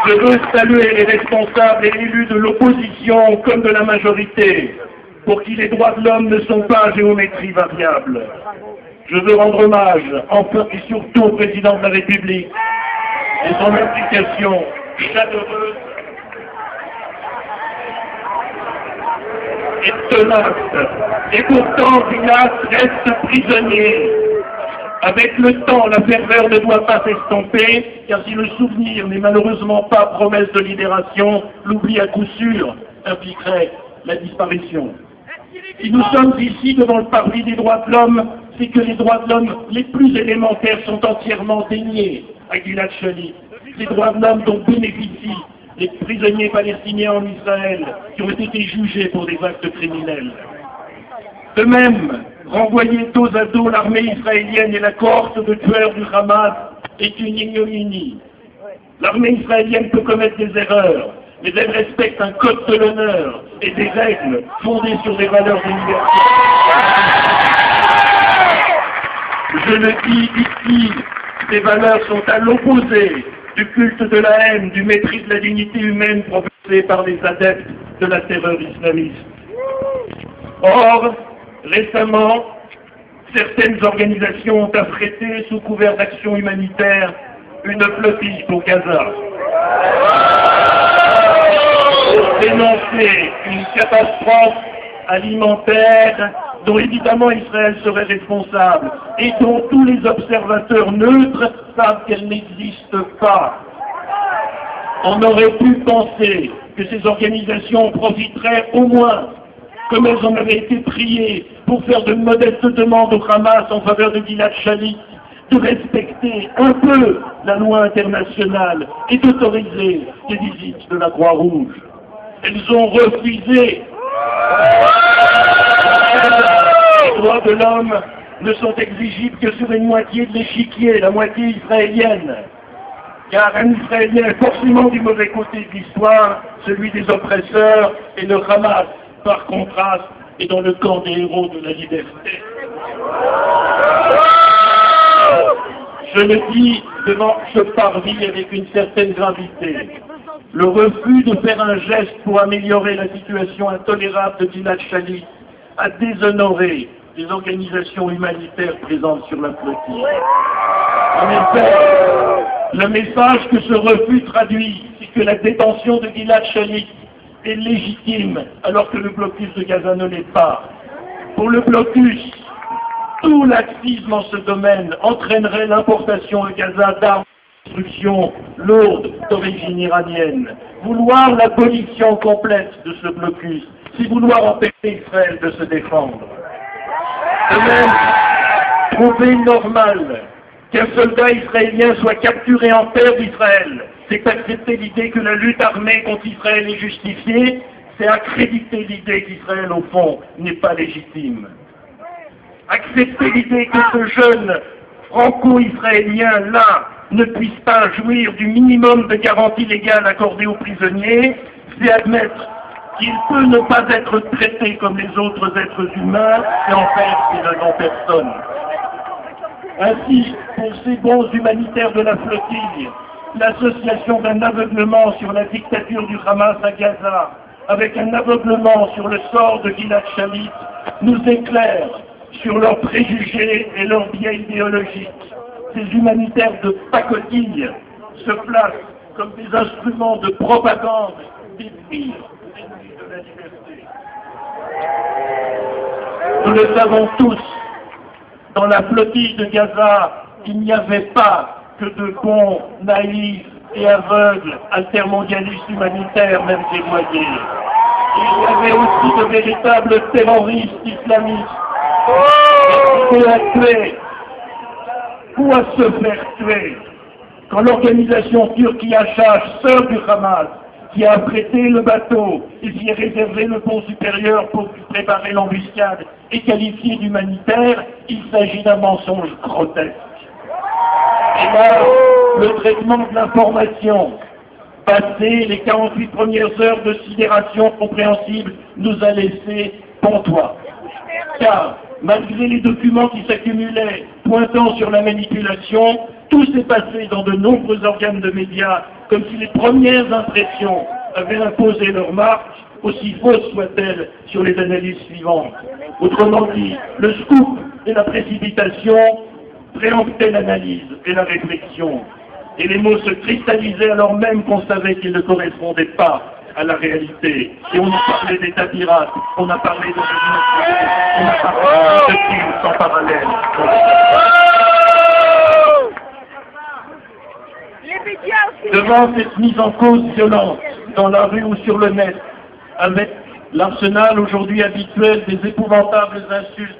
Je veux saluer les responsables et élus de l'opposition comme de la majorité, pour qui les droits de l'homme ne sont pas à géométrie variable. Je veux rendre hommage, enfin et surtout au président de la République, et son implication chaleureuse et tenace. Et pourtant, Gilat reste prisonnier. Avec le temps, la ferveur ne doit pas s'estomper, car si le souvenir n'est malheureusement pas promesse de libération, l'oubli à coup sûr impliquerait la disparition. Si nous sommes ici devant le parvis des droits de l'homme, c'est que les droits de l'homme les plus élémentaires sont entièrement déniés à Gilad Shalit. Les droits de l'homme dont bénéficient les prisonniers palestiniens en Israël qui ont été jugés pour des actes criminels. De même, renvoyer dos à dos l'armée israélienne et la cohorte de tueurs du Hamas est une ignominie. L'armée israélienne peut commettre des erreurs, mais elle respecte un code de l'honneur et des règles fondées sur des valeurs de liberté. Je le dis ici, ces valeurs sont à l'opposé du culte de la haine, du mépris de la dignité humaine professé par les adeptes de la terreur islamiste. Or, récemment, certaines organisations ont affrété, sous couvert d'action humanitaire, une flottille pour Gaza. Pour dénoncer une catastrophe alimentaire dont évidemment Israël serait responsable et dont tous les observateurs neutres savent qu'elle n'existe pas. On aurait pu penser que ces organisations profiteraient au moins, comme elles en avaient été priées, pour faire de modestes demandes au Hamas en faveur de Gilad Shalit, de respecter un peu la loi internationale et d'autoriser les visites de la Croix-Rouge. Elles ont refusé. Les droits de l'homme ne sont exigibles que sur une moitié de l'échiquier, la moitié israélienne. Car un Israélien est forcément du mauvais côté de l'histoire, celui des oppresseurs, et le Hamas, par contraste, est dans le camp des héros de la liberté. Je le dis devant ce parvis avec une certaine gravité. Le refus de faire un geste pour améliorer la situation intolérable de Gilad Shalit a déshonoré les organisations humanitaires présentes sur la flottille. En effet, le message que ce refus traduit, c'est que la détention de Gilad Shalit est légitime, alors que le blocus de Gaza ne l'est pas. Pour le blocus, tout laxisme en ce domaine entraînerait l'importation à Gaza d'armes de destruction lourdes d'origine iranienne. Vouloir l'abolition complète de ce blocus, c'est vouloir empêcher Israël de se défendre. De même, trouver normal qu'un soldat israélien soit capturé en terre d'Israël, c'est accepter l'idée que la lutte armée contre Israël est justifiée, c'est accréditer l'idée qu'Israël, au fond, n'est pas légitime. Accepter l'idée que ce jeune franco-israélien-là ne puisse pas jouir du minimum de garantie légale accordée aux prisonniers, c'est admettre qu'il peut ne pas être traité comme les autres êtres humains, et en fait, c'est le non-personne. Ainsi, pour ces bons humanitaires de la flottille, l'association d'un aveuglement sur la dictature du Hamas à Gaza, avec un aveuglement sur le sort de Gilad Shalit, nous éclaire sur leurs préjugés et leurs biais idéologiques. Ces humanitaires de pacotille se placent comme des instruments de propagande des pires ennemis de la liberté. Nous le savons tous, dans la flottille de Gaza, il n'y avait pas que de bons, naïfs et aveugles altermondialistes humanitaires, même dévoyés. Il y avait aussi de véritables terroristes islamistes qui à tuer ou à se faire tuer. Quand l'organisation turque IHH, sœur du Hamas, qui a prêté le bateau et qui a réservé le pont supérieur pour préparer l'embuscade et qualifié d'humanitaire, il s'agit d'un mensonge grotesque. Et là, le traitement de l'information, passé les 48 premières heures de sidération compréhensible, nous a laissé pantois. Car, malgré les documents qui s'accumulaient pointant sur la manipulation, Tout s'est passé dans de nombreux organes de médias, comme si les premières impressions avaient imposé leur marque, aussi fausses soient-elles, sur les analyses suivantes. Autrement dit, le scoop et la précipitation préemptaient l'analyse et la réflexion. Et les mots se cristallisaient alors même qu'on savait qu'ils ne correspondaient pas à la réalité. Et on a parlé d'État pirate, on a parlé de on a parlé de crimes sans parallèle. Devant cette mise en cause violente, dans la rue ou sur le net, avec l'arsenal aujourd'hui habituel des épouvantables insultes